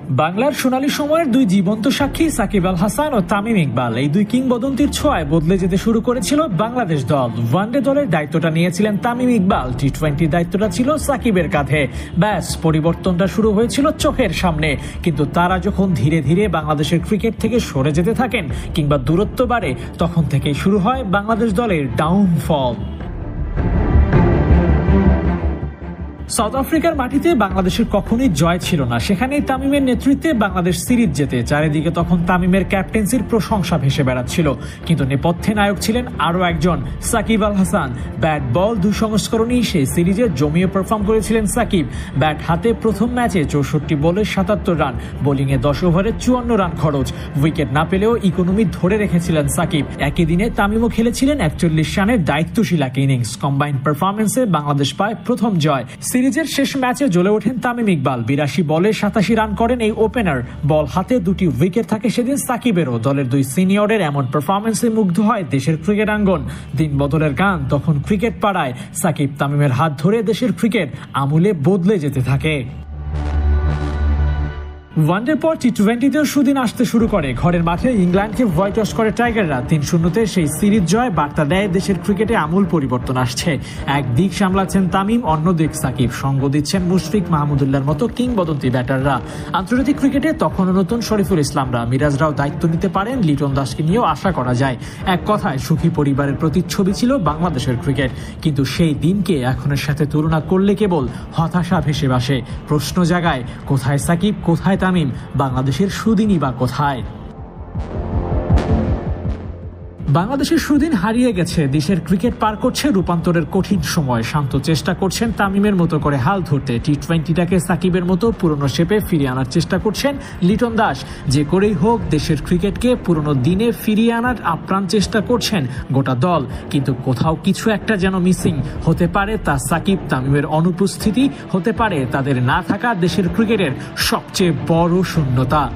বাংলার সোনালী সময়ের দুই জীবন্ত সাক্ষী সাকিব আল হাসান ও তামিম ইকবাল, এই দুই কিংবদন্তির ছোঁয়ায় বদলে যেতে শুরু করেছিল বাংলাদেশ দল। ওয়ানডে দলের দায়িত্বটা নিয়েছিলেন তামিম ইকবাল, টি-20 দায়িত্বটা ছিল সাকিবের কাঁধে। ব্যাস, পরিবর্তনটা শুরু হয়েছিল চোখের সামনে। কিন্তু তারা যখন ধীরে ধীরে বাংলাদেশের ক্রিকেট থেকে সরে যেতে থাকেন কিংবা দূরত্ব বাড়ে, তখন থেকেই শুরু হয় বাংলাদেশ দলের ডাউনফল। সাউথ আফ্রিকার মাটিতে বাংলাদেশের কখনোই জয় ছিল না। সেখানেই তামিমের নেতৃত্বে বাংলাদেশ সিরিজ জেতে। চারিদিকে তখন তামিমের ক্যাপ্টেন্সির প্রশংসা ভেসে বেড়াচ্ছিল। কিন্তু নেপথ্যে নায়ক ছিলেন আরও একজন, সাকিব আল হাসান। ব্যাট বল দুই সংস্করণেই সেই সিরিজে জমিয়ে পারফর্ম করেছিলেন সাকিব। ব্যাট হাতে প্রথম ম্যাচে 64 বলে 77 রান, বোলিংয়ে 10 ওভারে 54 রান খরচ। উইকেট না পেলেও ইকোনমি ধরে রেখেছিলেন সাকিব। একই দিনে তামিমও খেলেছিলেন 41 রানের দায়িত্বশীল এক ইনিংস। কম্বাইন্ড পারফরমেন্সে বাংলাদেশ পায় প্রথম জয়। সিরিজের শেষ ম্যাচে জ্বলে ওঠেন তামিম ইকবাল। 82 বলে 87 রান করেন এই ওপেনার। বল হাতে দুটি উইকেট থাকে সেদিন সাকিবেরও। দলের দুই সিনিয়রের এমন পারফরমেন্সে মুগ্ধ হয় দেশের ক্রিকেট আঙ্গন। দিন বদলের গান তখন ক্রিকেট পাড়ায়। সাকিব তামিমের হাত ধরে দেশের ক্রিকেট আমূলে বদলে যেতে থাকে। ওয়ানডের পর টি-20তেও সুদিন আসতে শুরু করে। ঘরের মাঠে ইংল্যান্ডকে হোয়াইট ওয়াশ করে টাইগাররা। 3-0 সেই সিরিজ জয় বার্তা দেয় দেশের ক্রিকেটে আমূল পরিবর্তন আসছে। একদিক সামলাচ্ছেন তামিম, অন্যদিক সাকিব। সঙ্গ দিচ্ছেন মুশফিক, মাহমুদুল্লাহর মতো কিংবদন্তি ব্যাটাররা। আন্তর্জাতিক ক্রিকেটে তখনও নতুন শরীফুল ইসলামরা, মিরাজরাও দায়িত্ব নিতে পারেন। লিটন দাসকে নিয়েও আশা করা যায়। এক কথায় সুখী পরিবারের প্রতিচ্ছবি ছিল বাংলাদেশের ক্রিকেট। কিন্তু সেই দিনকে এখনের সাথে তুলনা করলে কেবল হতাশা ভেসে আসে। প্রশ্ন জাগায়, কোথায় সাকিব, কোথায় তামিম? বাংলাদেশের সুদিনই বা কোথায়? বাংলাদেশের সুদিন হারিয়ে গেছে। দেশের ক্রিকেট পার করছে রূপান্তরের কঠিন সময়। শান্ত চেষ্টা করছেন তামিমের মতো করে হাল ধরতে। টি-20টাকে সাকিবের মতো পুরনো শেপে ফিরিয়ে আনার চেষ্টা করছেন লিটন দাস। যে করেই হোক দেশের ক্রিকেটকে পুরনো দিনে ফিরিয়ে আনার আপ্রাণ চেষ্টা করছেন গোটা দল। কিন্তু কোথাও কিছু একটা যেন মিসিং। হতে পারে তা সাকিব তামিমের অনুপস্থিতি, হতে পারে তাদের না থাকা দেশের ক্রিকেটের সবচেয়ে বড় শূন্যতা।